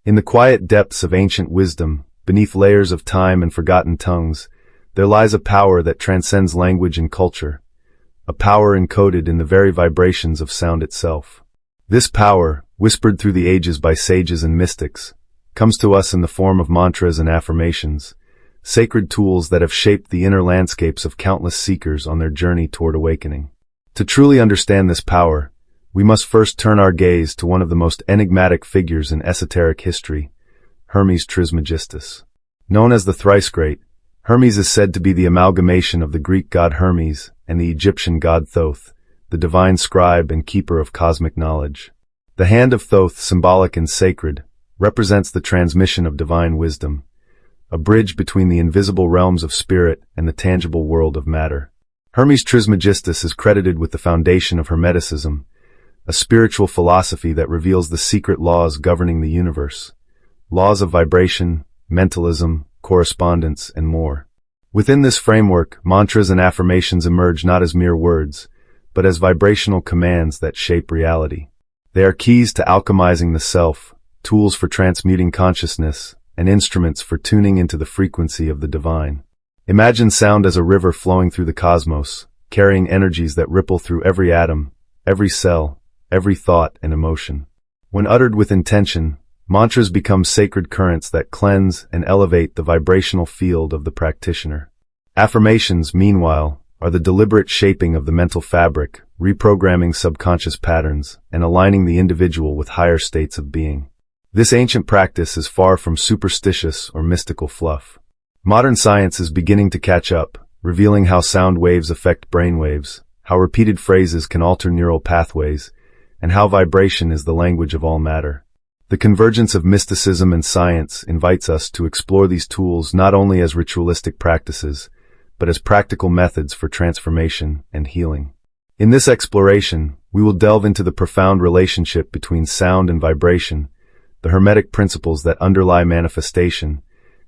In the quiet depths of ancient wisdom, beneath layers of time and forgotten tongues, there lies a power that transcends language and culture, a power encoded in the very vibrations of sound itself. This power, whispered through the ages by sages and mystics, comes to us in the form of mantras and affirmations, sacred tools that have shaped the inner landscapes of countless seekers on their journey toward awakening. To truly understand this power, we must first turn our gaze to one of the most enigmatic figures in esoteric history, Hermes Trismegistus. Known as the Thrice Great, Hermes is said to be the amalgamation of the Greek god Hermes and the Egyptian god Thoth, the divine scribe and keeper of cosmic knowledge. The Hand of Thoth, symbolic and sacred, represents the transmission of divine wisdom, a bridge between the invisible realms of spirit and the tangible world of matter. Hermes Trismegistus is credited with the foundation of Hermeticism, a spiritual philosophy that reveals the secret laws governing the universe, laws of vibration, mentalism, correspondence, and more. Within this framework, mantras and affirmations emerge not as mere words, but as vibrational commands that shape reality. They are keys to alchemizing the self, tools for transmuting consciousness, and instruments for tuning into the frequency of the divine. Imagine sound as a river flowing through the cosmos, carrying energies that ripple through every atom, every cell, every thought and emotion. When uttered with intention, mantras become sacred currents that cleanse and elevate the vibrational field of the practitioner. Affirmations, meanwhile, are the deliberate shaping of the mental fabric, reprogramming subconscious patterns, and aligning the individual with higher states of being. This ancient practice is far from superstitious or mystical fluff. Modern science is beginning to catch up, revealing how sound waves affect brainwaves, how repeated phrases can alter neural pathways, and how vibration is the language of all matter. The convergence of mysticism and science invites us to explore these tools not only as ritualistic practices, but as practical methods for transformation and healing. In this exploration, we will delve into the profound relationship between sound and vibration, the Hermetic principles that underlie manifestation,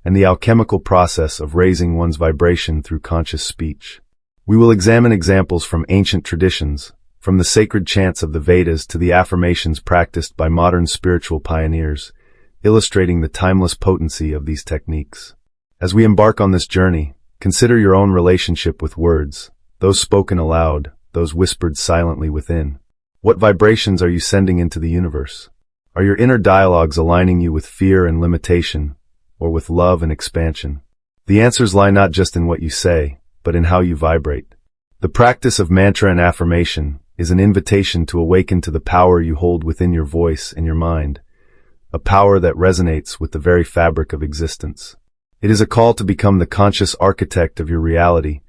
and the alchemical process of raising one's vibration through conscious speech. We will examine examples from ancient traditions, from the sacred chants of the Vedas to the affirmations practiced by modern spiritual pioneers, illustrating the timeless potency of these techniques. As we embark on this journey, consider your own relationship with words, those spoken aloud, those whispered silently within. What vibrations are you sending into the universe? Are your inner dialogues aligning you with fear and limitation, or with love and expansion? The answers lie not just in what you say, but in how you vibrate. The practice of mantra and affirmation is an invitation to awaken to the power you hold within your voice and your mind, a power that resonates with the very fabric of existence. It is a call to become the conscious architect of your reality,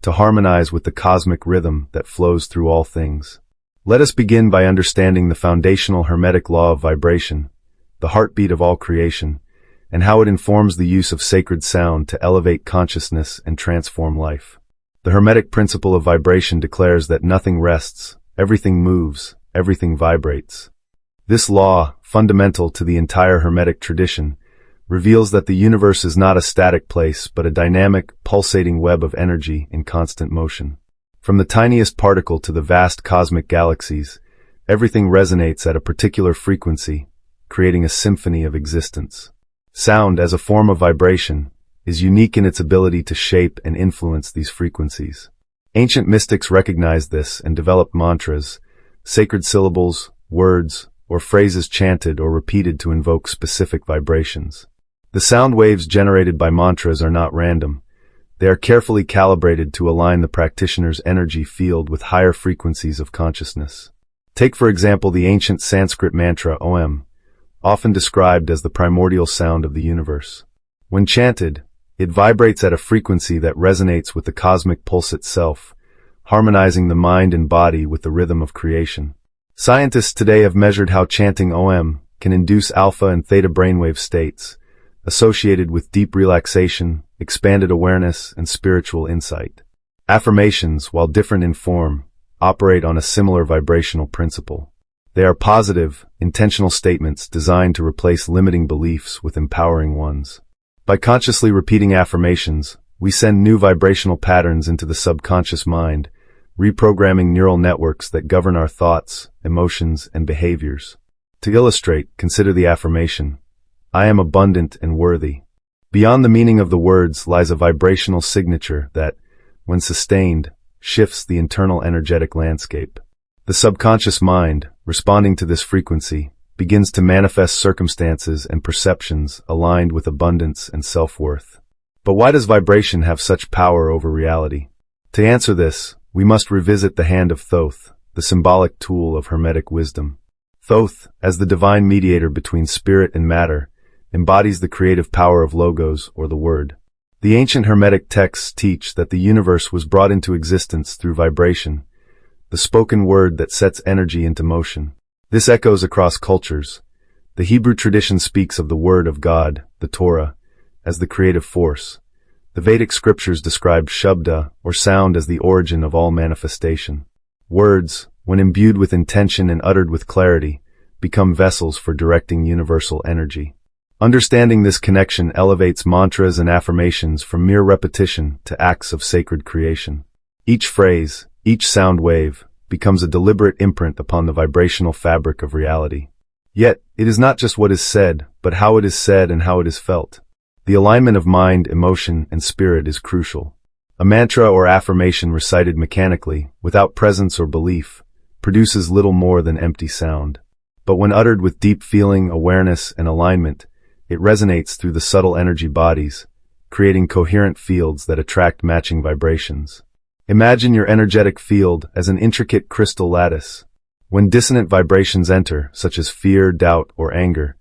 to harmonize with the cosmic rhythm that flows through all things. Let us begin by understanding the foundational Hermetic law of vibration, the heartbeat of all creation, and how it informs the use of sacred sound to elevate consciousness and transform life. The Hermetic principle of vibration declares that nothing rests, everything moves, everything vibrates. This law, fundamental to the entire Hermetic tradition, reveals that the universe is not a static place but a dynamic, pulsating web of energy in constant motion. From the tiniest particle to the vast cosmic galaxies, everything resonates at a particular frequency, creating a symphony of existence. Sound, as a form of vibration, is unique in its ability to shape and influence these frequencies. Ancient mystics recognized this and developed mantras, sacred syllables, words, or phrases chanted or repeated to invoke specific vibrations. The sound waves generated by mantras are not random. They are carefully calibrated to align the practitioner's energy field with higher frequencies of consciousness. Take for example the ancient Sanskrit mantra Om, often described as the primordial sound of the universe. When chanted, it vibrates at a frequency that resonates with the cosmic pulse itself, harmonizing the mind and body with the rhythm of creation. Scientists today have measured how chanting Om can induce alpha and theta brainwave states, associated with deep relaxation, expanded awareness, and spiritual insight. Affirmations, while different in form, operate on a similar vibrational principle. They are positive, intentional statements designed to replace limiting beliefs with empowering ones. By consciously repeating affirmations, we send new vibrational patterns into the subconscious mind, reprogramming neural networks that govern our thoughts, emotions, and behaviors. To illustrate, consider the affirmation, I am abundant and worthy. Beyond the meaning of the words lies a vibrational signature that, when sustained, shifts the internal energetic landscape. The subconscious mind, responding to this frequency, begins to manifest circumstances and perceptions aligned with abundance and self-worth. But why does vibration have such power over reality? To answer this, we must revisit the Hand of Thoth, the symbolic tool of Hermetic wisdom. Thoth, as the divine mediator between spirit and matter, embodies the creative power of logos, or the word. The ancient Hermetic texts teach that the universe was brought into existence through vibration, the spoken word that sets energy into motion. This echoes across cultures. The Hebrew tradition speaks of the word of God, the Torah, as the creative force. The Vedic scriptures describe Shabda, or sound, as the origin of all manifestation. Words, when imbued with intention and uttered with clarity, become vessels for directing universal energy. Understanding this connection elevates mantras and affirmations from mere repetition to acts of sacred creation. Each phrase, each sound wave, becomes a deliberate imprint upon the vibrational fabric of reality. Yet, it is not just what is said, but how it is said and how it is felt. The alignment of mind, emotion, and spirit is crucial. A mantra or affirmation recited mechanically, without presence or belief, produces little more than empty sound. But when uttered with deep feeling, awareness, and alignment, it resonates through the subtle energy bodies, creating coherent fields that attract matching vibrations. Imagine your energetic field as an intricate crystal lattice. When dissonant vibrations enter, such as fear, doubt, or anger,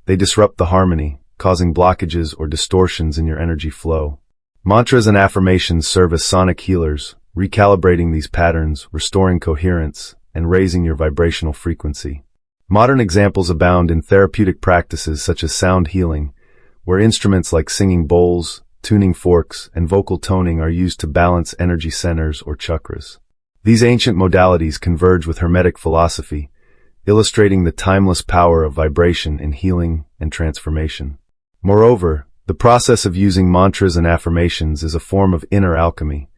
they disrupt the harmony, causing blockages or distortions in your energy flow. Mantras and affirmations serve as sonic healers, recalibrating these patterns, restoring coherence, and raising your vibrational frequency. Modern examples abound in therapeutic practices such as sound healing, where instruments like singing bowls, tuning forks, and vocal toning are used to balance energy centers or chakras. These ancient modalities converge with Hermetic philosophy, illustrating the timeless power of vibration in healing and transformation. Moreover, the process of using mantras and affirmations is a form of inner alchemy,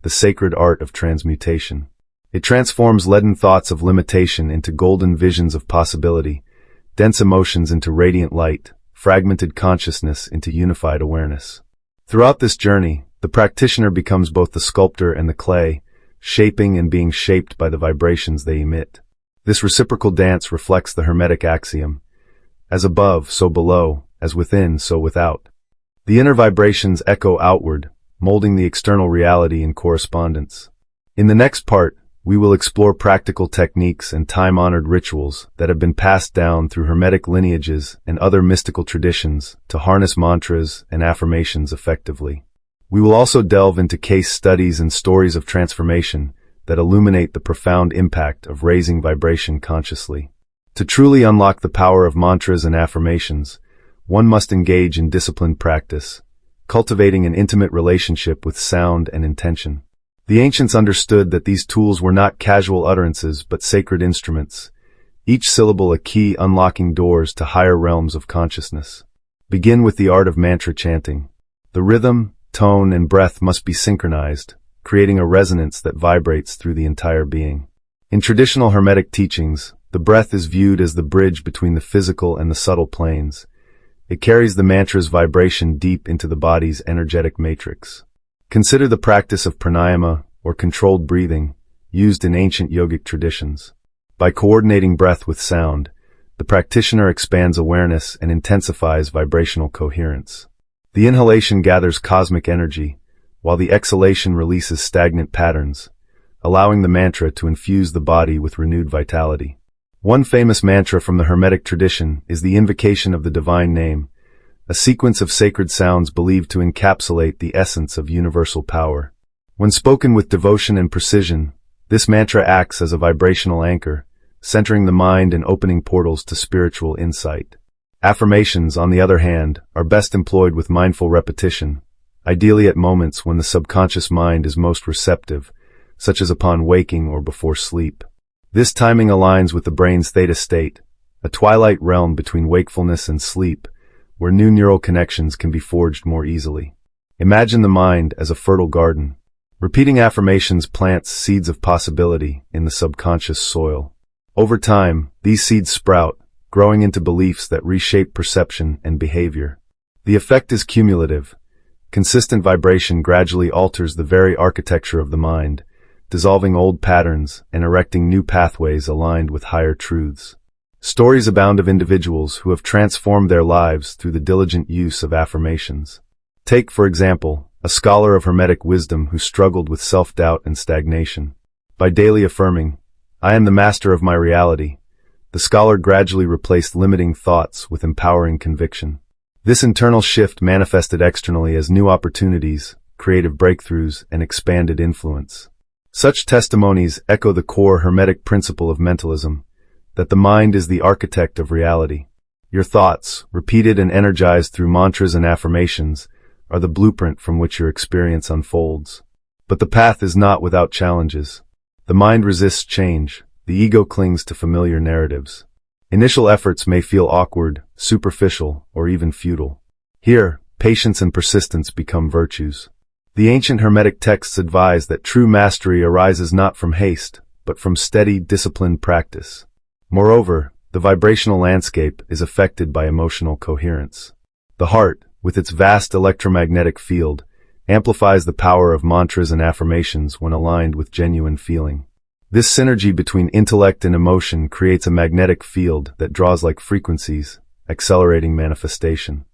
the sacred art of transmutation. It transforms leaden thoughts of limitation into golden visions of possibility, dense emotions into radiant light, fragmented consciousness into unified awareness. Throughout this journey, the practitioner becomes both the sculptor and the clay, shaping and being shaped by the vibrations they emit. This reciprocal dance reflects the Hermetic axiom, as above, so below, as within, so without. The inner vibrations echo outward, molding the external reality in correspondence. In the next part, we will explore practical techniques and time-honored rituals that have been passed down through Hermetic lineages and other mystical traditions to harness mantras and affirmations effectively. We will also delve into case studies and stories of transformation that illuminate the profound impact of raising vibration consciously. To truly unlock the power of mantras and affirmations, one must engage in disciplined practice, cultivating an intimate relationship with sound and intention. The ancients understood that these tools were not casual utterances but sacred instruments, each syllable a key unlocking doors to higher realms of consciousness. Begin with the art of mantra chanting. The rhythm, tone, and breath must be synchronized, creating a resonance that vibrates through the entire being. In traditional Hermetic teachings, the breath is viewed as the bridge between the physical and the subtle planes. It carries the mantra's vibration deep into the body's energetic matrix. Consider the practice of pranayama, or controlled breathing, used in ancient yogic traditions. By coordinating breath with sound, the practitioner expands awareness and intensifies vibrational coherence. The inhalation gathers cosmic energy, while the exhalation releases stagnant patterns, allowing the mantra to infuse the body with renewed vitality. One famous mantra from the Hermetic tradition is the invocation of the divine name, a sequence of sacred sounds believed to encapsulate the essence of universal power. When spoken with devotion and precision, this mantra acts as a vibrational anchor, centering the mind and opening portals to spiritual insight. Affirmations, on the other hand, are best employed with mindful repetition, ideally at moments when the subconscious mind is most receptive, such as upon waking or before sleep. This timing aligns with the brain's theta state, a twilight realm between wakefulness and sleep, where new neural connections can be forged more easily. Imagine the mind as a fertile garden. Repeating affirmations plants seeds of possibility in the subconscious soil. Over time, these seeds sprout, growing into beliefs that reshape perception and behavior. The effect is cumulative. Consistent vibration gradually alters the very architecture of the mind, dissolving old patterns and erecting new pathways aligned with higher truths. Stories abound of individuals who have transformed their lives through the diligent use of affirmations. Take, for example, a scholar of Hermetic wisdom who struggled with self-doubt and stagnation. By daily affirming, "I am the master of my reality," the scholar gradually replaced limiting thoughts with empowering conviction. This internal shift manifested externally as new opportunities, creative breakthroughs, and expanded influence. Such testimonies echo the core Hermetic principle of mentalism, that the mind is the architect of reality. Your thoughts, repeated and energized through mantras and affirmations, are the blueprint from which your experience unfolds. But the path is not without challenges. The mind resists change. The ego clings to familiar narratives. Initial efforts may feel awkward, superficial, or even futile. Here, patience and persistence become virtues. The ancient Hermetic texts advise that true mastery arises not from haste, but from steady, disciplined practice. Moreover, the vibrational landscape is affected by emotional coherence. The heart, with its vast electromagnetic field, amplifies the power of mantras and affirmations when aligned with genuine feeling. This synergy between intellect and emotion creates a magnetic field that draws like frequencies, accelerating manifestation.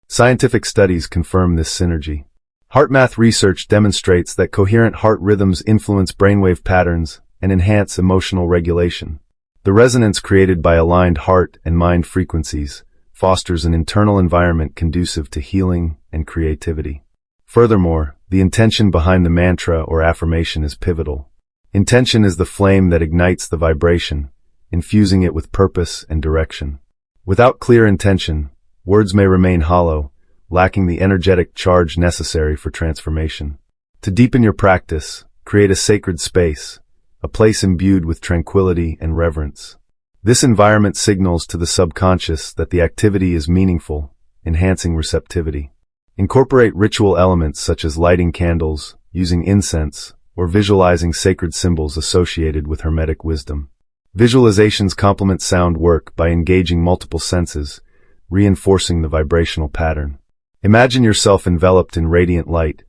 Scientific studies confirm this synergy. HeartMath research demonstrates that coherent heart rhythms influence brainwave patterns and enhance emotional regulation. The resonance created by aligned heart and mind frequencies fosters an internal environment conducive to healing and creativity. Furthermore, the intention behind the mantra or affirmation is pivotal. Intention is the flame that ignites the vibration, infusing it with purpose and direction. Without clear intention, words may remain hollow, lacking the energetic charge necessary for transformation. To deepen your practice, create a sacred space, a place imbued with tranquility and reverence. This environment signals to the subconscious that the activity is meaningful, enhancing receptivity. Incorporate ritual elements such as lighting candles, using incense, or visualizing sacred symbols associated with Hermetic wisdom. Visualizations complement sound work by engaging multiple senses, reinforcing the vibrational pattern. Imagine yourself enveloped in radiant light,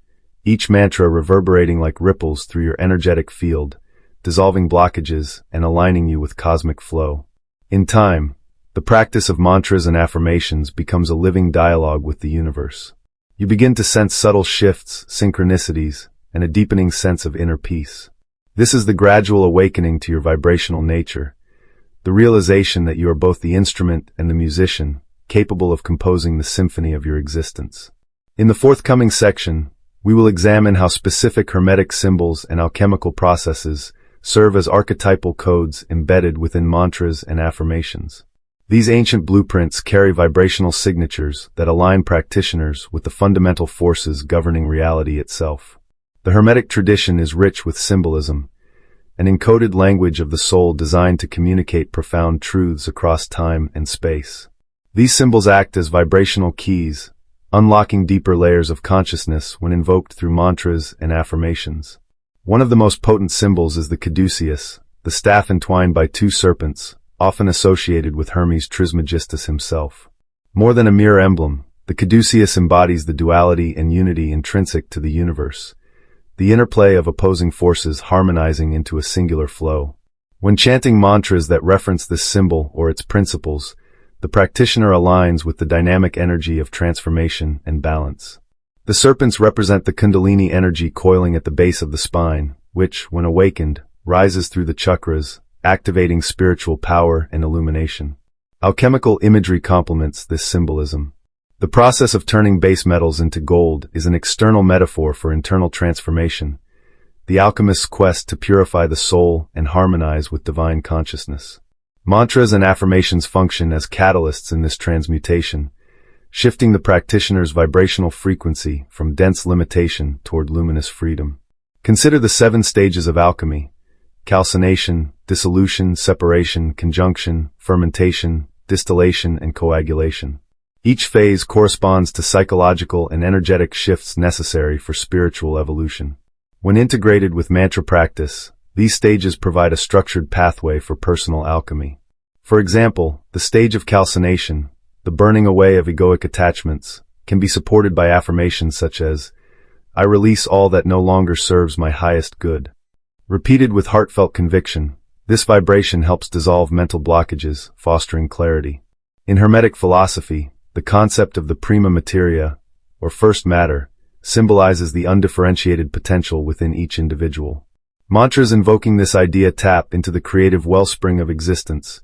each mantra reverberating like ripples through your energetic field, dissolving blockages and aligning you with cosmic flow. In time, the practice of mantras and affirmations becomes a living dialogue with the universe. You begin to sense subtle shifts, synchronicities, and a deepening sense of inner peace. This is the gradual awakening to your vibrational nature, the realization that you are both the instrument and the musician, capable of composing the symphony of your existence. In the forthcoming section, we will examine how specific Hermetic symbols and alchemical processes serve as archetypal codes embedded within mantras and affirmations. These ancient blueprints carry vibrational signatures that align practitioners with the fundamental forces governing reality itself. The Hermetic tradition is rich with symbolism, an encoded language of the soul designed to communicate profound truths across time and space. These symbols act as vibrational keys, unlocking deeper layers of consciousness when invoked through mantras and affirmations. One of the most potent symbols is the caduceus, the staff entwined by two serpents, often associated with Hermes Trismegistus himself. More than a mere emblem, the caduceus embodies the duality and unity intrinsic to the universe, the interplay of opposing forces harmonizing into a singular flow. When chanting mantras that reference this symbol or its principles, the practitioner aligns with the dynamic energy of transformation and balance. The serpents represent the Kundalini energy coiling at the base of the spine, which, when awakened, rises through the chakras, activating spiritual power and illumination. Alchemical imagery complements this symbolism. The process of turning base metals into gold is an external metaphor for internal transformation, the alchemist's quest to purify the soul and harmonize with divine consciousness. Mantras and affirmations function as catalysts in this transmutation, shifting the practitioner's vibrational frequency from dense limitation toward luminous freedom. Consider the 7 stages of alchemy: calcination, dissolution, separation, conjunction, fermentation, distillation, and coagulation. Each phase corresponds to psychological and energetic shifts necessary for spiritual evolution. When integrated with mantra practice, these stages provide a structured pathway for personal alchemy. For example, the stage of calcination, the burning away of egoic attachments, can be supported by affirmations such as, "I release all that no longer serves my highest good." Repeated with heartfelt conviction, this vibration helps dissolve mental blockages, fostering clarity. In Hermetic philosophy, the concept of the prima materia, or first matter, symbolizes the undifferentiated potential within each individual. Mantras invoking this idea tap into the creative wellspring of existence,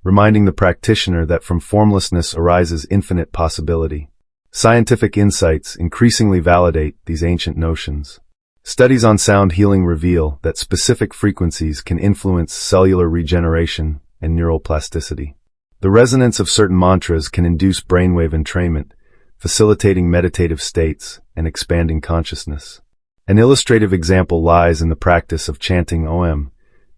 reminding the practitioner that from formlessness arises infinite possibility. Scientific insights increasingly validate these ancient notions. Studies on sound healing reveal that specific frequencies can influence cellular regeneration and neural plasticity. The resonance of certain mantras can induce brainwave entrainment, facilitating meditative states and expanding consciousness. An illustrative example lies in the practice of chanting Om,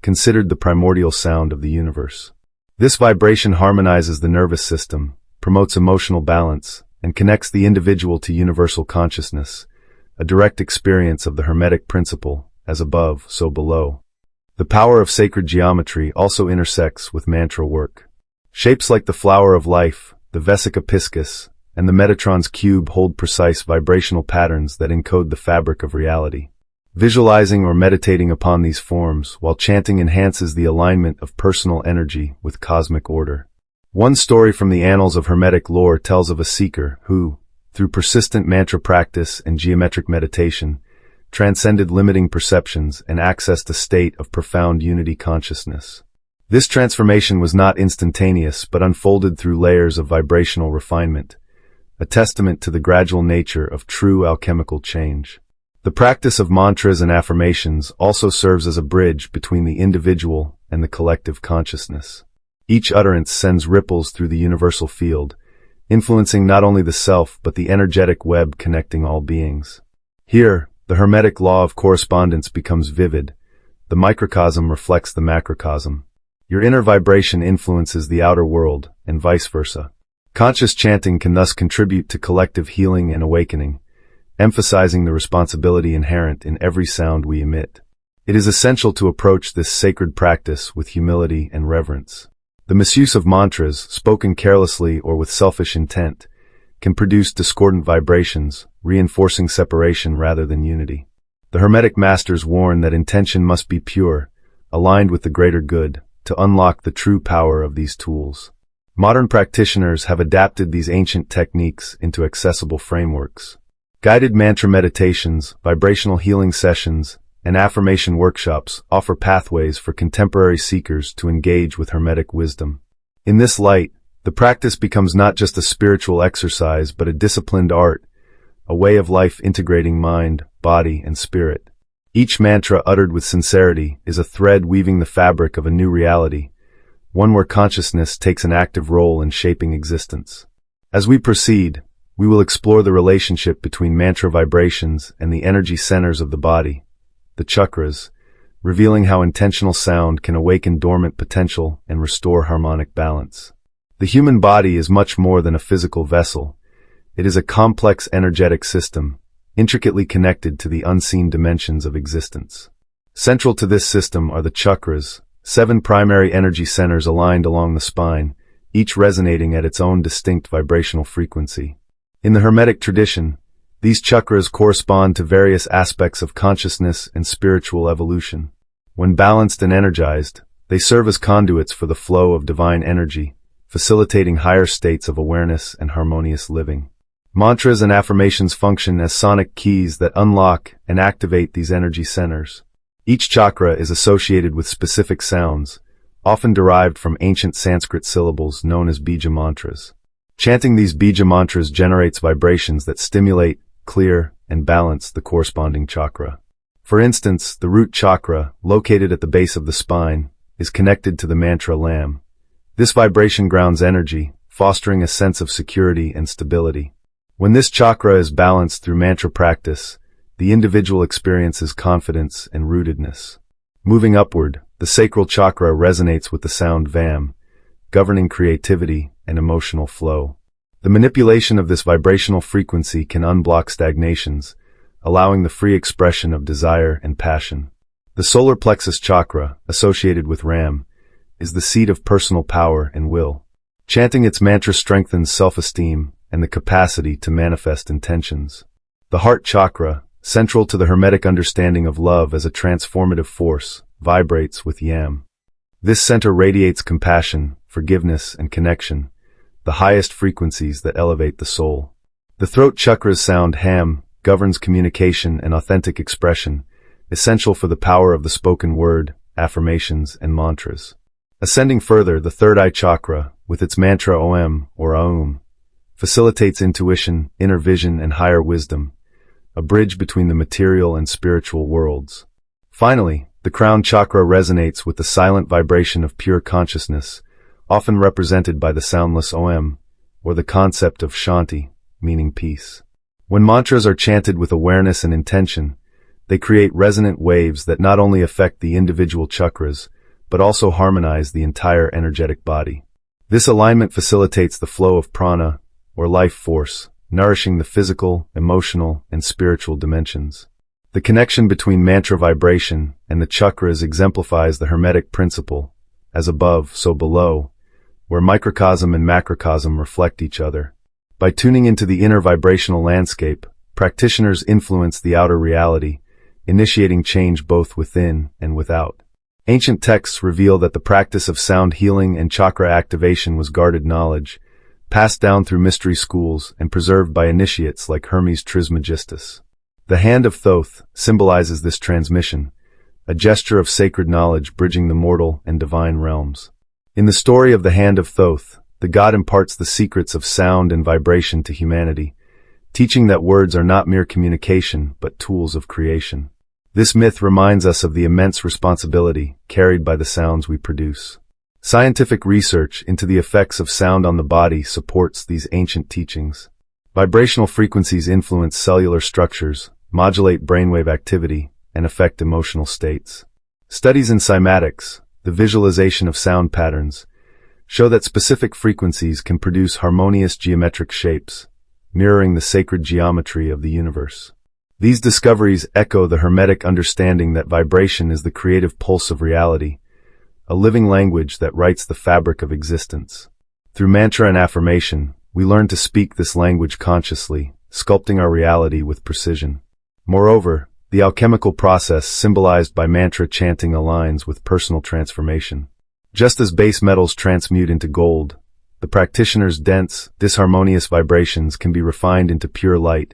considered the primordial sound of the universe. This vibration harmonizes the nervous system, promotes emotional balance, and connects the individual to universal consciousness, a direct experience of the Hermetic principle, as above, so below. The power of sacred geometry also intersects with mantra work. Shapes like the flower of life, the Vesica piscis, and the Metatron's cube hold precise vibrational patterns that encode the fabric of reality. Visualizing or meditating upon these forms while chanting enhances the alignment of personal energy with cosmic order. One story from the annals of Hermetic lore tells of a seeker who, through persistent mantra practice and geometric meditation, transcended limiting perceptions and accessed a state of profound unity consciousness. This transformation was not instantaneous but unfolded through layers of vibrational refinement, a testament to the gradual nature of true alchemical change. The practice of mantras and affirmations also serves as a bridge between the individual and the collective consciousness. Each utterance sends ripples through the universal field, influencing not only the self but the energetic web connecting all beings. Here, the Hermetic law of correspondence becomes vivid. The microcosm reflects the macrocosm. Your inner vibration influences the outer world, and vice versa. Conscious chanting can thus contribute to collective healing and awakening, emphasizing the responsibility inherent in every sound we emit. It is essential to approach this sacred practice with humility and reverence. The misuse of mantras, spoken carelessly or with selfish intent, can produce discordant vibrations, reinforcing separation rather than unity. The Hermetic masters warn that intention must be pure, aligned with the greater good, to unlock the true power of these tools. Modern practitioners have adapted these ancient techniques into accessible frameworks. Guided mantra meditations, vibrational healing sessions, and affirmation workshops offer pathways for contemporary seekers to engage with Hermetic wisdom. In this light, the practice becomes not just a spiritual exercise but a disciplined art, a way of life integrating mind, body, and spirit. Each mantra uttered with sincerity is a thread weaving the fabric of a new reality, one where consciousness takes an active role in shaping existence. As we proceed, we will explore the relationship between mantra vibrations and the energy centers of the body, the chakras, revealing how intentional sound can awaken dormant potential and restore harmonic balance. The human body is much more than a physical vessel. It is a complex energetic system, intricately connected to the unseen dimensions of existence. Central to this system are the chakras, 7 primary energy centers aligned along the spine, each resonating at its own distinct vibrational frequency. In the Hermetic tradition, these chakras correspond to various aspects of consciousness and spiritual evolution. When balanced and energized, they serve as conduits for the flow of divine energy, facilitating higher states of awareness and harmonious living. Mantras and affirmations function as sonic keys that unlock and activate these energy centers. Each chakra is associated with specific sounds, often derived from ancient Sanskrit syllables known as bija mantras. Chanting these bija mantras generates vibrations that stimulate, clear, and balance the corresponding chakra. For instance, the root chakra, located at the base of the spine, is connected to the mantra Lam. This vibration grounds energy, fostering a sense of security and stability. When this chakra is balanced through mantra practice, the individual experiences confidence and rootedness. Moving upward, the sacral chakra resonates with the sound Vam, governing creativity and emotional flow. The manipulation of this vibrational frequency can unblock stagnations, allowing the free expression of desire and passion. The solar plexus chakra, associated with Ram, is the seat of personal power and will. Chanting its mantra strengthens self-esteem and the capacity to manifest intentions. The heart chakra, central to the Hermetic understanding of love as a transformative force, vibrates with Yam. This center radiates compassion, forgiveness, and connection, the highest frequencies that elevate the soul. The throat chakra's sound Ham governs communication and authentic expression, essential for the power of the spoken word, affirmations, and mantras. Ascending further, the third eye chakra, with its mantra Om or Aum, facilitates intuition, inner vision, and higher wisdom, a bridge between the material and spiritual worlds. Finally, the crown chakra resonates with the silent vibration of pure consciousness, often represented by the soundless Om, or the concept of Shanti, meaning peace. When mantras are chanted with awareness and intention, they create resonant waves that not only affect the individual chakras, but also harmonize the entire energetic body. This alignment facilitates the flow of prana, or life force, nourishing the physical, emotional, and spiritual dimensions. The connection between mantra vibration and the chakras exemplifies the Hermetic principle, as above, so below, where microcosm and macrocosm reflect each other. By tuning into the inner vibrational landscape, practitioners influence the outer reality, initiating change both within and without. Ancient texts reveal that the practice of sound healing and chakra activation was guarded knowledge, passed down through mystery schools and preserved by initiates like Hermes Trismegistus. The Hand of Thoth symbolizes this transmission, a gesture of sacred knowledge bridging the mortal and divine realms. In the story of the Hand of Thoth, the god imparts the secrets of sound and vibration to humanity, teaching that words are not mere communication but tools of creation. This myth reminds us of the immense responsibility carried by the sounds we produce. Scientific research into the effects of sound on the body supports these ancient teachings. Vibrational frequencies influence cellular structures, modulate brainwave activity, and affect emotional states. Studies in cymatics, the visualization of sound patterns, show that specific frequencies can produce harmonious geometric shapes, mirroring the sacred geometry of the universe. These discoveries echo the Hermetic understanding that vibration is the creative pulse of reality, a living language that writes the fabric of existence. Through mantra and affirmation, we learn to speak this language consciously, sculpting our reality with precision. Moreover, the alchemical process symbolized by mantra chanting aligns with personal transformation. Just as base metals transmute into gold, the practitioner's dense, disharmonious vibrations can be refined into pure light,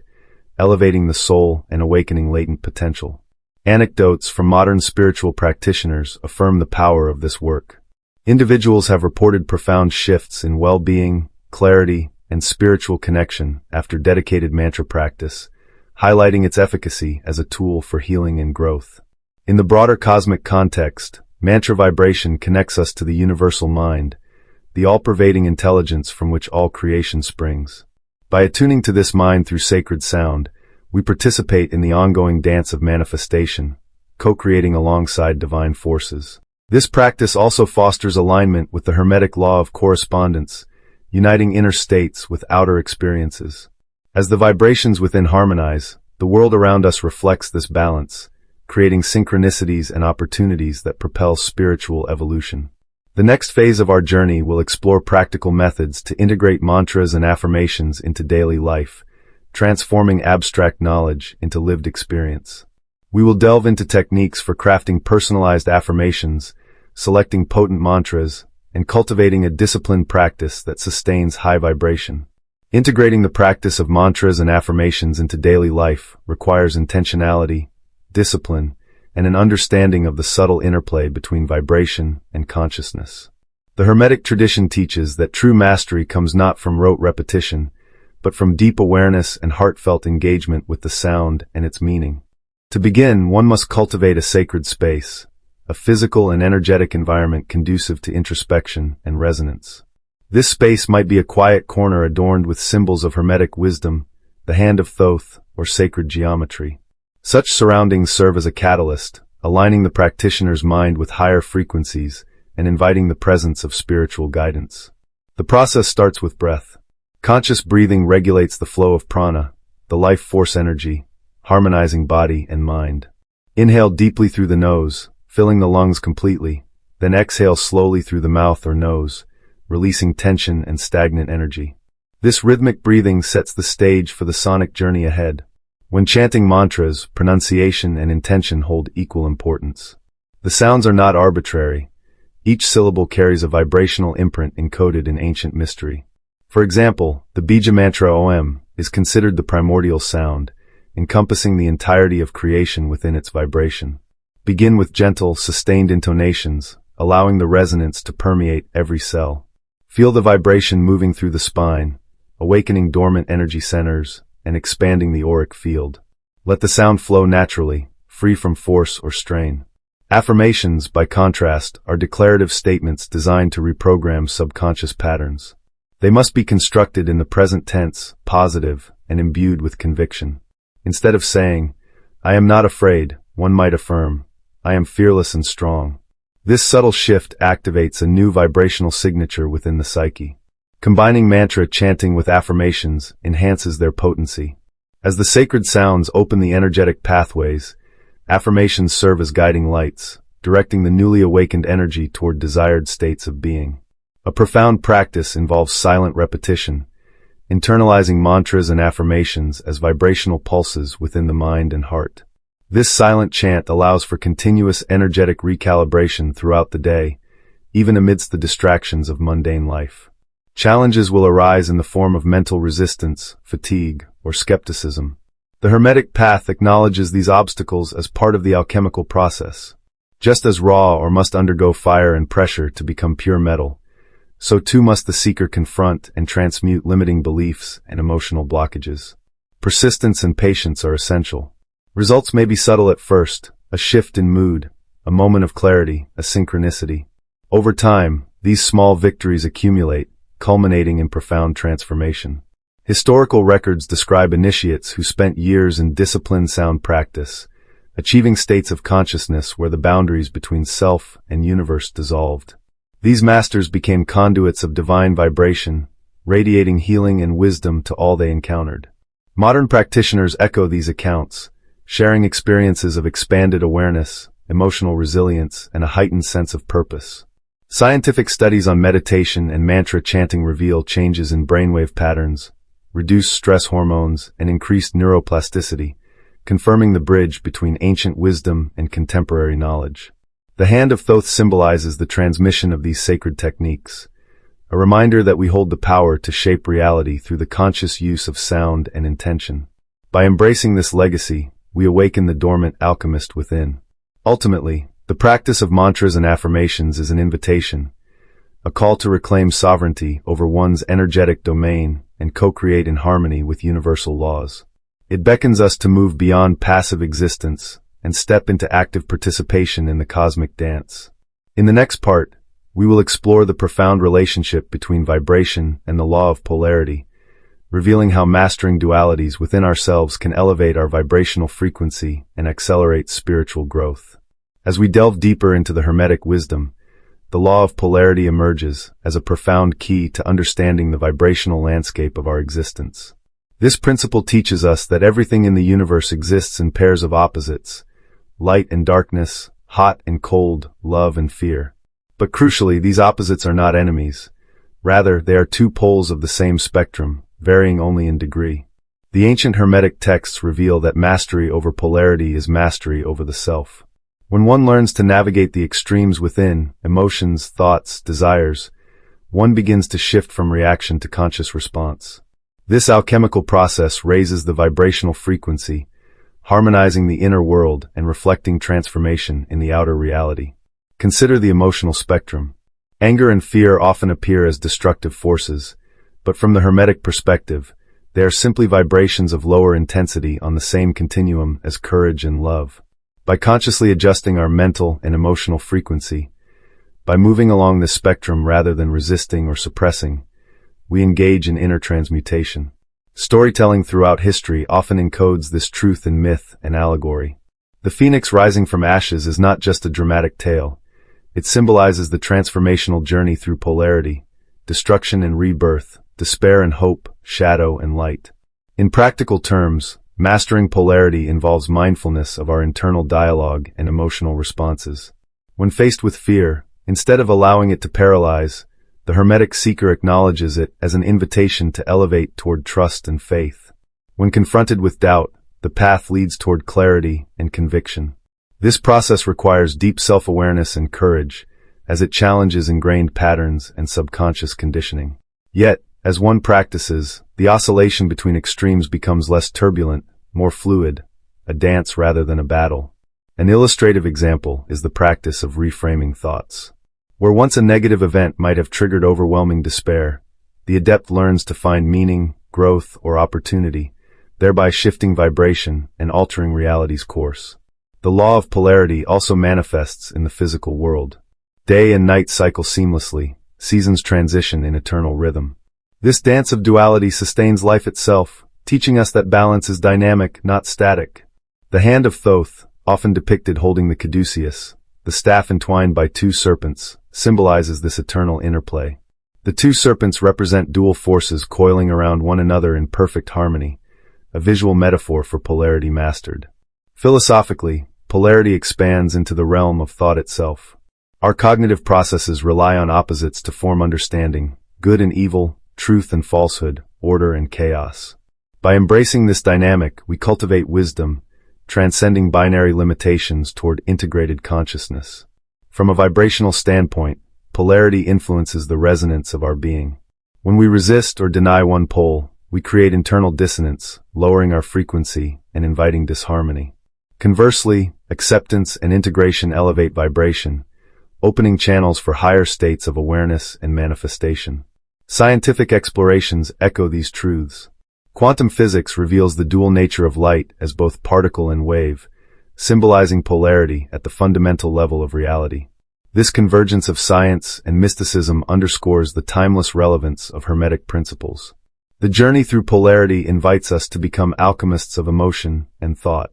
elevating the soul and awakening latent potential. Anecdotes from modern spiritual practitioners affirm the power of this work. Individuals have reported profound shifts in well-being, clarity, and spiritual connection after dedicated mantra practice, highlighting its efficacy as a tool for healing and growth. In the broader cosmic context, mantra vibration connects us to the universal mind, the all-pervading intelligence from which all creation springs. By attuning to this mind through sacred sound, we participate in the ongoing dance of manifestation, co-creating alongside divine forces. This practice also fosters alignment with the Hermetic law of correspondence, uniting inner states with outer experiences. As the vibrations within harmonize, the world around us reflects this balance, creating synchronicities and opportunities that propel spiritual evolution. The next phase of our journey will explore practical methods to integrate mantras and affirmations into daily life, transforming abstract knowledge into lived experience. We will delve into techniques for crafting personalized affirmations, selecting potent mantras, and cultivating a disciplined practice that sustains high vibration. Integrating the practice of mantras and affirmations into daily life requires intentionality, discipline, and an understanding of the subtle interplay between vibration and consciousness. The Hermetic tradition teaches that true mastery comes not from rote repetition, but from deep awareness and heartfelt engagement with the sound and its meaning. To begin, one must cultivate a sacred space, a physical and energetic environment conducive to introspection and resonance. This space might be a quiet corner adorned with symbols of Hermetic wisdom, the Hand of Thoth, or sacred geometry. Such surroundings serve as a catalyst, aligning the practitioner's mind with higher frequencies and inviting the presence of spiritual guidance. The process starts with breath. Conscious breathing regulates the flow of prana, the life force energy, harmonizing body and mind. Inhale deeply through the nose, filling the lungs completely, then exhale slowly through the mouth or nose, releasing tension and stagnant energy. This rhythmic breathing sets the stage for the sonic journey ahead. When chanting mantras, pronunciation and intention hold equal importance. The sounds are not arbitrary. Each syllable carries a vibrational imprint encoded in ancient mystery. For example, the Bija mantra Om is considered the primordial sound, encompassing the entirety of creation within its vibration. Begin with gentle, sustained intonations, allowing the resonance to permeate every cell. Feel the vibration moving through the spine, awakening dormant energy centers, and expanding the auric field. Let the sound flow naturally, free from force or strain. Affirmations, by contrast, are declarative statements designed to reprogram subconscious patterns. They must be constructed in the present tense, positive, and imbued with conviction. Instead of saying, "I am not afraid," one might affirm, "I am fearless and strong." This subtle shift activates a new vibrational signature within the psyche. Combining mantra chanting with affirmations enhances their potency. As the sacred sounds open the energetic pathways, affirmations serve as guiding lights, directing the newly awakened energy toward desired states of being. A profound practice involves silent repetition, internalizing mantras and affirmations as vibrational pulses within the mind and heart. This silent chant allows for continuous energetic recalibration throughout the day, even amidst the distractions of mundane life. Challenges will arise in the form of mental resistance, fatigue, or skepticism. The Hermetic path acknowledges these obstacles as part of the alchemical process. Just as raw ore must undergo fire and pressure to become pure metal, so too must the seeker confront and transmute limiting beliefs and emotional blockages. Persistence and patience are essential. Results may be subtle at first, a shift in mood, a moment of clarity, a synchronicity. Over time, these small victories accumulate, culminating in profound transformation. Historical records describe initiates who spent years in disciplined sound practice, achieving states of consciousness where the boundaries between self and universe dissolved. These masters became conduits of divine vibration, radiating healing and wisdom to all they encountered. Modern practitioners echo these accounts, sharing experiences of expanded awareness, emotional resilience, and a heightened sense of purpose. Scientific studies on meditation and mantra chanting reveal changes in brainwave patterns, reduced stress hormones, and increased neuroplasticity, confirming the bridge between ancient wisdom and contemporary knowledge. The Hand of Thoth symbolizes the transmission of these sacred techniques, a reminder that we hold the power to shape reality through the conscious use of sound and intention. By embracing this legacy, we awaken the dormant alchemist within. Ultimately, the practice of mantras and affirmations is an invitation, a call to reclaim sovereignty over one's energetic domain and co-create in harmony with universal laws. It beckons us to move beyond passive existence and step into active participation in the cosmic dance. In the next part, we will explore the profound relationship between vibration and the law of polarity, revealing how mastering dualities within ourselves can elevate our vibrational frequency and accelerate spiritual growth. As we delve deeper into the Hermetic wisdom, the law of polarity emerges as a profound key to understanding the vibrational landscape of our existence. This principle teaches us that everything in the universe exists in pairs of opposites, light and darkness, hot and cold, love and fear. But crucially, these opposites are not enemies. Rather, they are two poles of the same spectrum, varying only in degree. The ancient Hermetic texts reveal that mastery over polarity is mastery over the self. When one learns to navigate the extremes within, emotions, thoughts, desires, one begins to shift from reaction to conscious response. This alchemical process raises the vibrational frequency, harmonizing the inner world and reflecting transformation in the outer reality. Consider the emotional spectrum. Anger and fear often appear as destructive forces, but from the Hermetic perspective, they are simply vibrations of lower intensity on the same continuum as courage and love. By consciously adjusting our mental and emotional frequency, by moving along this spectrum rather than resisting or suppressing, we engage in inner transmutation. Storytelling throughout history often encodes this truth in myth and allegory. The phoenix rising from ashes is not just a dramatic tale. It symbolizes the transformational journey through polarity, destruction and rebirth, despair and hope, shadow and light. In practical terms, mastering polarity involves mindfulness of our internal dialogue and emotional responses. When faced with fear, Instead of allowing it to paralyze, the Hermetic seeker acknowledges it as an invitation to elevate toward trust and faith. When confronted with doubt, the path leads toward clarity and conviction. This process requires deep self-awareness and courage, as it challenges ingrained patterns and subconscious conditioning. Yet, as one practices, the oscillation between extremes becomes less turbulent, more fluid, a dance rather than a battle. An illustrative example is the practice of reframing thoughts. Where once a negative event might have triggered overwhelming despair, the adept learns to find meaning, growth, or opportunity, thereby shifting vibration and altering reality's course. The law of polarity also manifests in the physical world. Day and night cycle seamlessly, seasons transition in eternal rhythm. This dance of duality sustains life itself, teaching us that balance is dynamic, not static. The Hand of Thoth, often depicted holding the caduceus, the staff entwined by two serpents, symbolizes this eternal interplay. The two serpents represent dual forces coiling around one another in perfect harmony, a visual metaphor for polarity mastered. Philosophically, polarity expands into the realm of thought itself. Our cognitive processes rely on opposites to form understanding, good and evil, truth and falsehood, order and chaos. By embracing this dynamic, we cultivate wisdom, transcending binary limitations toward integrated consciousness. From a vibrational standpoint, polarity influences the resonance of our being. When we resist or deny one pole, we create internal dissonance, lowering our frequency and inviting disharmony. Conversely, acceptance and integration elevate vibration, opening channels for higher states of awareness and manifestation. Scientific explorations echo these truths. Quantum physics reveals the dual nature of light as both particle and wave, symbolizing polarity at the fundamental level of reality. This convergence of science and mysticism underscores the timeless relevance of Hermetic principles. The journey through polarity invites us to become alchemists of emotion and thought.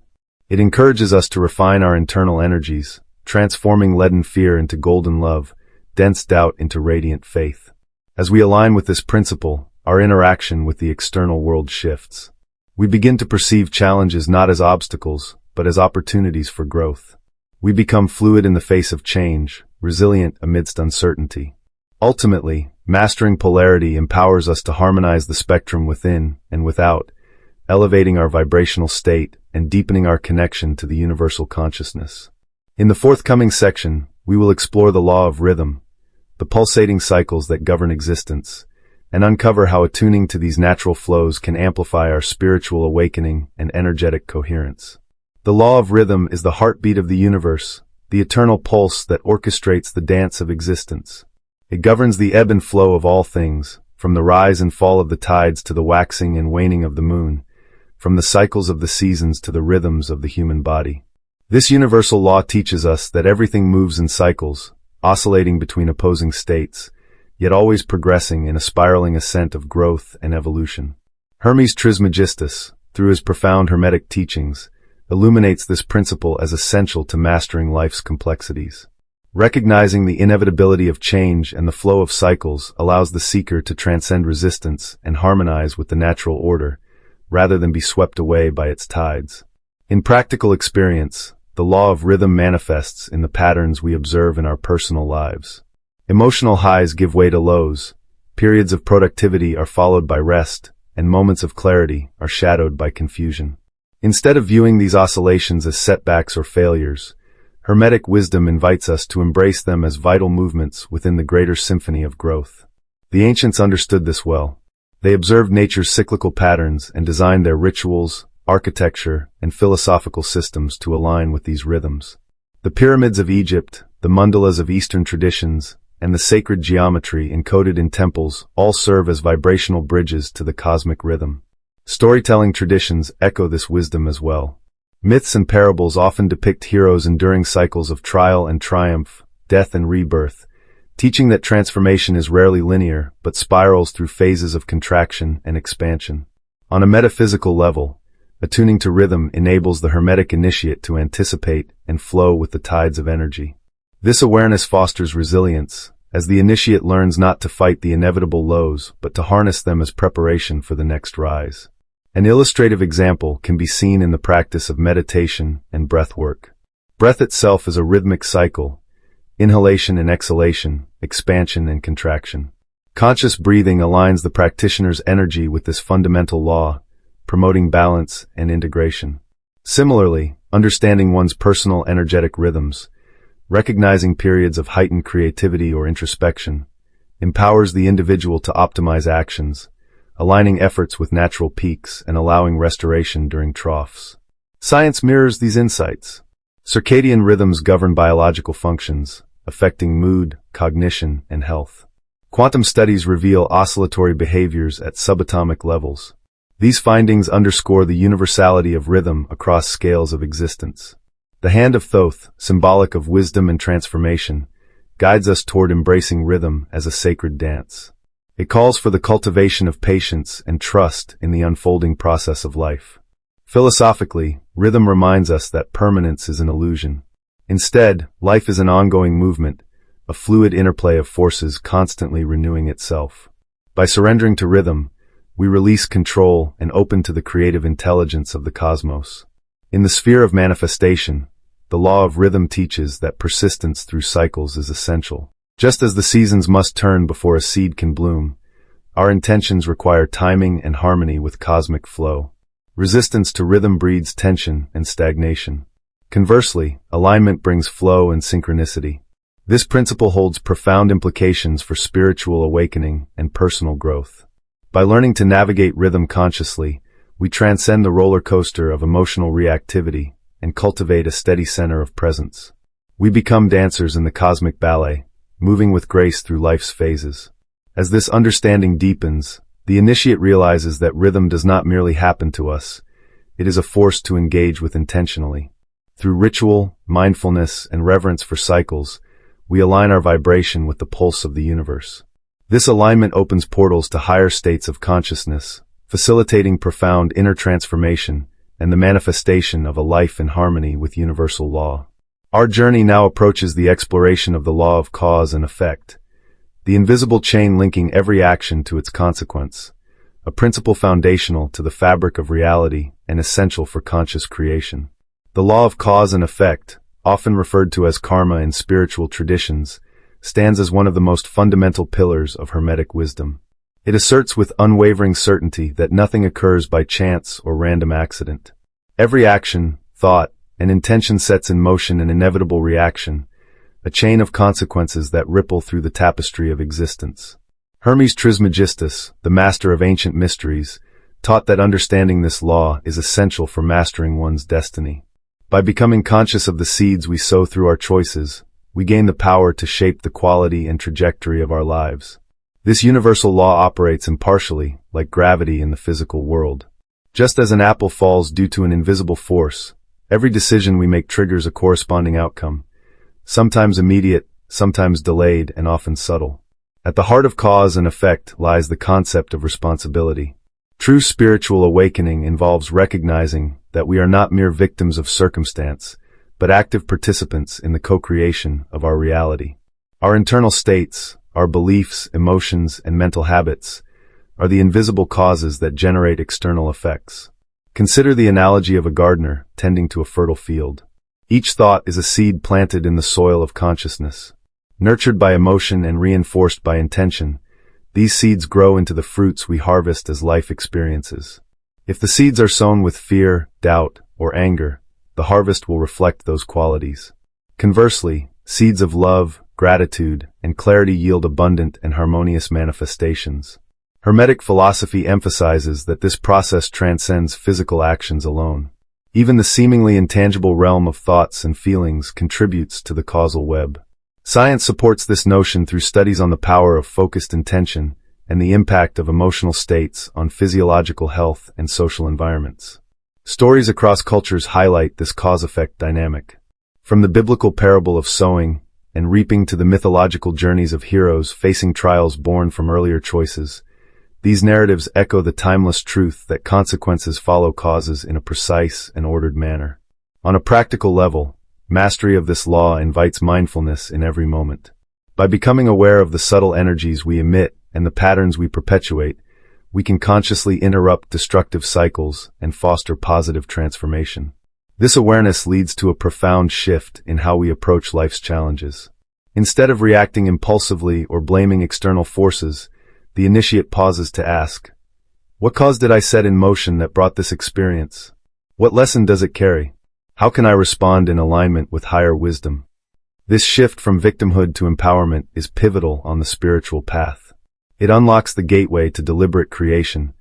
It encourages us to refine our internal energies, transforming leaden fear into golden love, dense doubt into radiant faith. As we align with this principle, our interaction with the external world shifts. We begin to perceive challenges not as obstacles, but as opportunities for growth. We become fluid in the face of change, resilient amidst uncertainty. Ultimately, mastering polarity empowers us to harmonize the spectrum within and without, elevating our vibrational state and deepening our connection to the universal consciousness. In the forthcoming section, we will explore the law of rhythm, the pulsating cycles that govern existence, and uncover how attuning to these natural flows can amplify our spiritual awakening and energetic coherence. The law of rhythm is the heartbeat of the universe, the eternal pulse that orchestrates the dance of existence. It governs the ebb and flow of all things, from the rise and fall of the tides to the waxing and waning of the moon, from the cycles of the seasons to the rhythms of the human body. This universal law teaches us that everything moves in cycles, oscillating between opposing states, yet always progressing in a spiraling ascent of growth and evolution. Hermes Trismegistus, through his profound Hermetic teachings, illuminates this principle as essential to mastering life's complexities. Recognizing the inevitability of change and the flow of cycles allows the seeker to transcend resistance and harmonize with the natural order, rather than be swept away by its tides. In practical experience, the law of rhythm manifests in the patterns we observe in our personal lives. Emotional highs give way to lows, periods of productivity are followed by rest, and moments of clarity are shadowed by confusion. Instead of viewing these oscillations as setbacks or failures, Hermetic wisdom invites us to embrace them as vital movements within the greater symphony of growth. The ancients understood this well. They observed nature's cyclical patterns and designed their rituals, architecture, and philosophical systems to align with these rhythms. The pyramids of Egypt, the mandalas of Eastern traditions, and the sacred geometry encoded in temples all serve as vibrational bridges to the cosmic rhythm. Storytelling traditions echo this wisdom as well. Myths and parables often depict heroes enduring cycles of trial and triumph, death and rebirth, teaching that transformation is rarely linear, but spirals through phases of contraction and expansion. On a metaphysical level, attuning to rhythm enables the Hermetic initiate to anticipate and flow with the tides of energy. This awareness fosters resilience, as the initiate learns not to fight the inevitable lows, but to harness them as preparation for the next rise. An illustrative example can be seen in the practice of meditation and breath work. Breath itself is a rhythmic cycle, inhalation and exhalation, expansion and contraction. Conscious breathing aligns the practitioner's energy with this fundamental law, promoting balance and integration. Similarly, understanding one's personal energetic rhythms, recognizing periods of heightened creativity or introspection, empowers the individual to optimize actions, aligning efforts with natural peaks and allowing restoration during troughs. Science mirrors these insights. Circadian rhythms govern biological functions, affecting mood, cognition, and health. Quantum studies reveal oscillatory behaviors at subatomic levels. These findings underscore the universality of rhythm across scales of existence. The Hand of Thoth, symbolic of wisdom and transformation, guides us toward embracing rhythm as a sacred dance. It calls for the cultivation of patience and trust in the unfolding process of life. Philosophically, rhythm reminds us that permanence is an illusion. Instead, life is an ongoing movement, a fluid interplay of forces constantly renewing itself. By surrendering to rhythm, we release control and open to the creative intelligence of the cosmos. In the sphere of manifestation, the law of rhythm teaches that persistence through cycles is essential. Just as the seasons must turn before a seed can bloom, our intentions require timing and harmony with cosmic flow. Resistance to rhythm breeds tension and stagnation. Conversely, alignment brings flow and synchronicity. This principle holds profound implications for spiritual awakening and personal growth. By learning to navigate rhythm consciously, we transcend the roller coaster of emotional reactivity and cultivate a steady center of presence. We become dancers in the cosmic ballet, moving with grace through life's phases. As this understanding deepens, the initiate realizes that rhythm does not merely happen to us, it is a force to engage with intentionally. Through ritual, mindfulness, and reverence for cycles, we align our vibration with the pulse of the universe. This alignment opens portals to higher states of consciousness, facilitating profound inner transformation and the manifestation of a life in harmony with universal law. Our journey now approaches the exploration of the law of cause and effect, the invisible chain linking every action to its consequence, a principle foundational to the fabric of reality and essential for conscious creation. The law of cause and effect, often referred to as karma in spiritual traditions, stands as one of the most fundamental pillars of Hermetic wisdom. It asserts with unwavering certainty that nothing occurs by chance or random accident. Every action, thought, and intention sets in motion an inevitable reaction, a chain of consequences that ripple through the tapestry of existence. Hermes Trismegistus, the master of ancient mysteries, taught that understanding this law is essential for mastering one's destiny. By becoming conscious of the seeds we sow through our choices, we gain the power to shape the quality and trajectory of our lives. This universal law operates impartially, like gravity in the physical world. Just as an apple falls due to an invisible force, every decision we make triggers a corresponding outcome, sometimes immediate, sometimes delayed, and often subtle. At the heart of cause and effect lies the concept of responsibility. True spiritual awakening involves recognizing that we are not mere victims of circumstance, but active participants in the co-creation of our reality. Our internal states, our beliefs, emotions, and mental habits are the invisible causes that generate external effects. Consider the analogy of a gardener tending to a fertile field. Each thought is a seed planted in the soil of consciousness. Nurtured by emotion and reinforced by intention, these seeds grow into the fruits we harvest as life experiences. If the seeds are sown with fear, doubt, or anger, the harvest will reflect those qualities. Conversely, seeds of love, gratitude, and clarity yield abundant and harmonious manifestations. Hermetic philosophy emphasizes that this process transcends physical actions alone. Even the seemingly intangible realm of thoughts and feelings contributes to the causal web. Science supports this notion through studies on the power of focused intention and the impact of emotional states on physiological health and social environments. Stories across cultures highlight this cause-effect dynamic. From the biblical parable of sowing and reaping to the mythological journeys of heroes facing trials born from earlier choices, these narratives echo the timeless truth that consequences follow causes in a precise and ordered manner. On a practical level, mastery of this law invites mindfulness in every moment. By becoming aware of the subtle energies we emit and the patterns we perpetuate, we can consciously interrupt destructive cycles and foster positive transformation. This awareness leads to a profound shift in how we approach life's challenges. Instead of reacting impulsively or blaming external forces, the initiate pauses to ask, what cause did I set in motion that brought this experience? What lesson does it carry? How can I respond in alignment with higher wisdom? This shift from victimhood to empowerment is pivotal on the spiritual path. It unlocks the gateway to deliberate creation,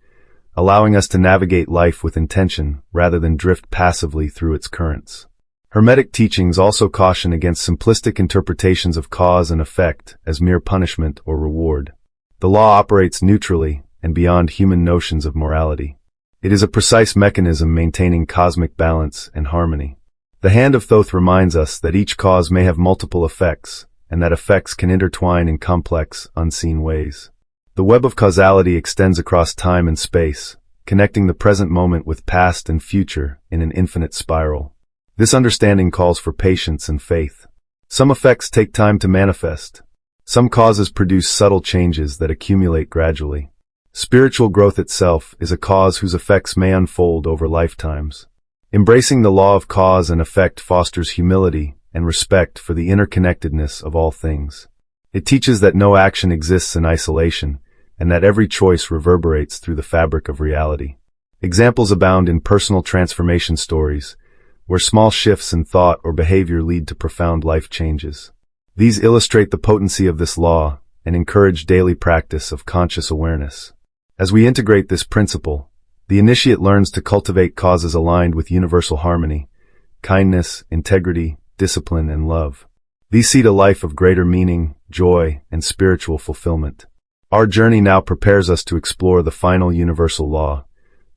allowing us to navigate life with intention rather than drift passively through its currents. Hermetic teachings also caution against simplistic interpretations of cause and effect as mere punishment or reward. The law operates neutrally and beyond human notions of morality. It is a precise mechanism maintaining cosmic balance and harmony. The Hand of Thoth reminds us that each cause may have multiple effects, and that effects can intertwine in complex, unseen ways. The web of causality extends across time and space, connecting the present moment with past and future in an infinite spiral. This understanding calls for patience and faith. Some effects take time to manifest. Some causes produce subtle changes that accumulate gradually. Spiritual growth itself is a cause whose effects may unfold over lifetimes. Embracing the law of cause and effect fosters humility and respect for the interconnectedness of all things. It teaches that no action exists in isolation, and that every choice reverberates through the fabric of reality. Examples abound in personal transformation stories, where small shifts in thought or behavior lead to profound life changes. These illustrate the potency of this law and encourage daily practice of conscious awareness. As we integrate this principle, the initiate learns to cultivate causes aligned with universal harmony, kindness, integrity, discipline, and love. These seed a life of greater meaning, joy, and spiritual fulfillment. Our journey now prepares us to explore the final universal law,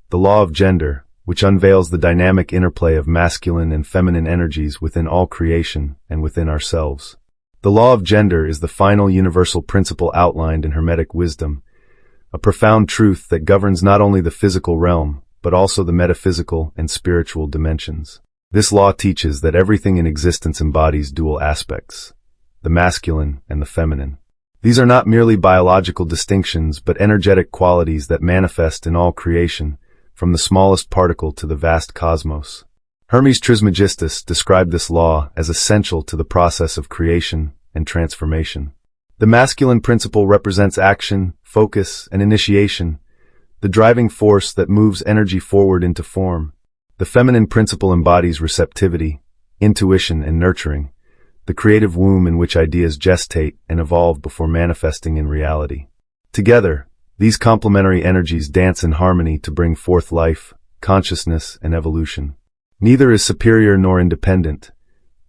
the law of gender, which unveils the dynamic interplay of masculine and feminine energies within all creation and within ourselves. The law of gender is the final universal principle outlined in Hermetic wisdom, a profound truth that governs not only the physical realm, but also the metaphysical and spiritual dimensions. This law teaches that everything in existence embodies dual aspects, the masculine and the feminine. These are not merely biological distinctions, but energetic qualities that manifest in all creation, from the smallest particle to the vast cosmos. Hermes Trismegistus described this law as essential to the process of creation and transformation. The masculine principle represents action, focus, and initiation, the driving force that moves energy forward into form. The feminine principle embodies receptivity, intuition, and nurturing, the creative womb in which ideas gestate and evolve before manifesting in reality. Together, these complementary energies dance in harmony to bring forth life, consciousness, and evolution. Neither is superior nor independent.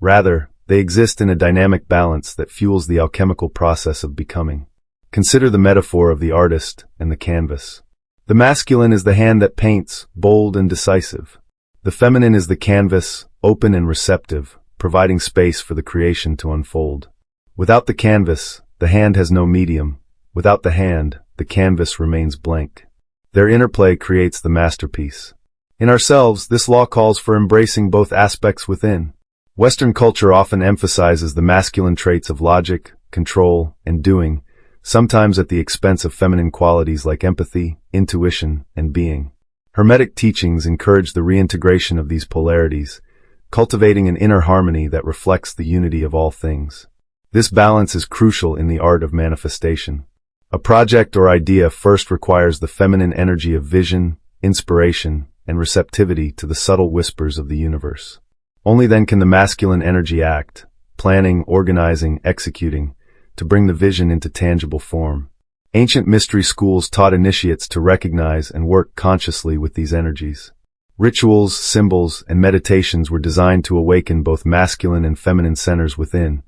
Rather, they exist in a dynamic balance that fuels the alchemical process of becoming. Consider the metaphor of the artist and the canvas. The masculine is the hand that paints, bold and decisive. The feminine is the canvas, open and receptive, providing space for the creation to unfold. Without the canvas, the hand has no medium. Without the hand, the canvas remains blank. Their interplay creates the masterpiece. In ourselves, this law calls for embracing both aspects within. Western culture often emphasizes the masculine traits of logic, control, and doing, sometimes at the expense of feminine qualities like empathy, intuition, and being. Hermetic teachings encourage the reintegration of these polarities, cultivating an inner harmony that reflects the unity of all things. This balance is crucial in the art of manifestation. A project or idea first requires the feminine energy of vision, inspiration, and receptivity to the subtle whispers of the universe. Only then can the masculine energy act, planning, organizing, executing, to bring the vision into tangible form. Ancient mystery schools taught initiates to recognize and work consciously with these energies. Rituals, symbols, and meditations were designed to awaken both masculine and feminine centers within,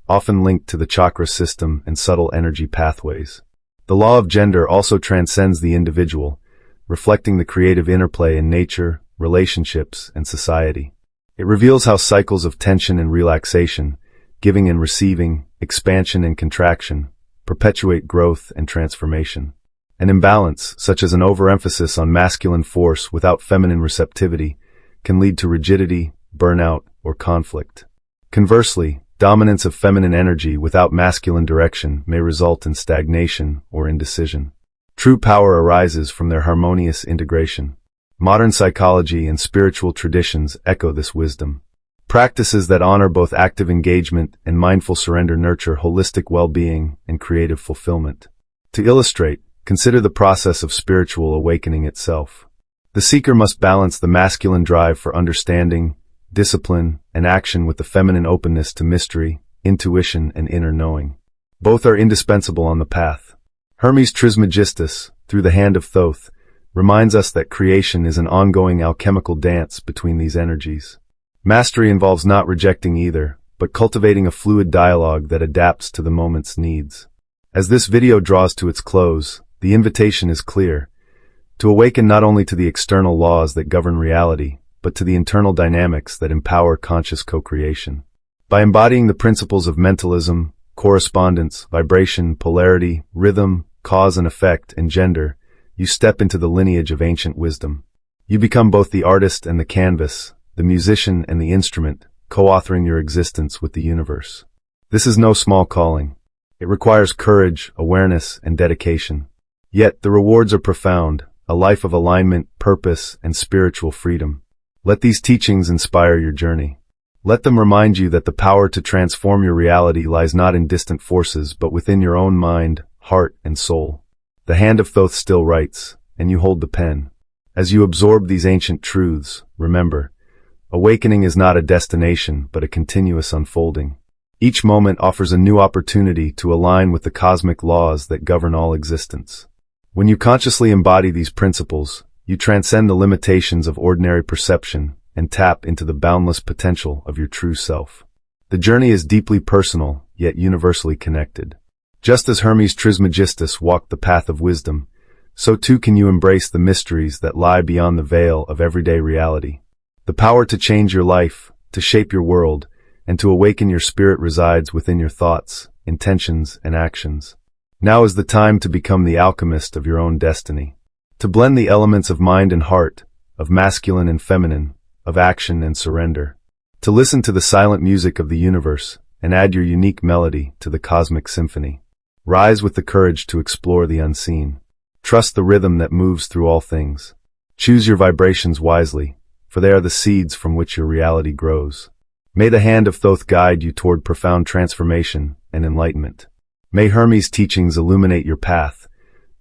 often linked to the chakra system and subtle energy pathways. The law of gender also transcends the individual, reflecting the creative interplay in nature, relationships, and society. It reveals how cycles of tension and relaxation, giving and receiving, expansion and contraction, perpetuate growth and transformation. An imbalance, such as an overemphasis on masculine force without feminine receptivity, can lead to rigidity, burnout, or conflict. Conversely, dominance of feminine energy without masculine direction may result in stagnation or indecision. True power arises from their harmonious integration. Modern psychology and spiritual traditions echo this wisdom. Practices that honor both active engagement and mindful surrender nurture holistic well-being and creative fulfillment. To illustrate, consider the process of spiritual awakening itself. The seeker must balance the masculine drive for understanding, discipline, and action with the feminine openness to mystery, intuition, and inner knowing. Both are indispensable on the path. Hermes Trismegistus, through the Hand of Thoth, reminds us that creation is an ongoing alchemical dance between these energies. Mastery involves not rejecting either, but cultivating a fluid dialogue that adapts to the moment's needs. As this video draws to its close, the invitation is clear: to awaken not only to the external laws that govern reality, but to the internal dynamics that empower conscious co-creation. By embodying the principles of mentalism, correspondence, vibration, polarity, rhythm, cause and effect, and gender, you step into the lineage of ancient wisdom. You become both the artist and the canvas, the musician and the instrument, co-authoring your existence with the universe. This is no small calling. It requires courage, awareness, and dedication. Yet the rewards are profound, a life of alignment, purpose, and spiritual freedom. Let these teachings inspire your journey. Let them remind you that the power to transform your reality lies not in distant forces, but within your own mind, heart, and soul. The Hand of Thoth still writes, and you hold the pen. As you absorb these ancient truths, remember, awakening is not a destination, but a continuous unfolding. Each moment offers a new opportunity to align with the cosmic laws that govern all existence. When you consciously embody these principles, you transcend the limitations of ordinary perception and tap into the boundless potential of your true self. The journey is deeply personal, yet universally connected. Just as Hermes Trismegistus walked the path of wisdom, so too can you embrace the mysteries that lie beyond the veil of everyday reality. The power to change your life, to shape your world, and to awaken your spirit resides within your thoughts, intentions, and actions. Now is the time to become the alchemist of your own destiny. To blend the elements of mind and heart, of masculine and feminine, of action and surrender. To listen to the silent music of the universe and add your unique melody to the cosmic symphony. Rise with the courage to explore the unseen. Trust the rhythm that moves through all things. Choose your vibrations wisely, for they are the seeds from which your reality grows. May the Hand of Thoth guide you toward profound transformation and enlightenment. May Hermes' teachings illuminate your path,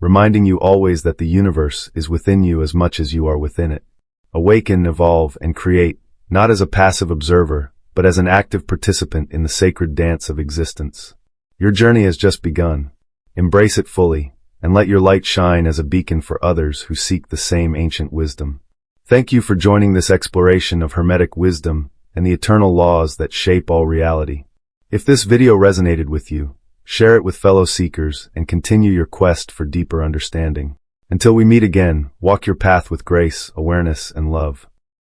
reminding you always that the universe is within you as much as you are within it. Awaken, evolve, and create, not as a passive observer, but as an active participant in the sacred dance of existence. Your journey has just begun. Embrace it fully, and let your light shine as a beacon for others who seek the same ancient wisdom. Thank you for joining this exploration of Hermetic wisdom and the eternal laws that shape all reality. If this video resonated with you, share it with fellow seekers and continue your quest for deeper understanding. Until we meet again, walk your path with grace, awareness, and love.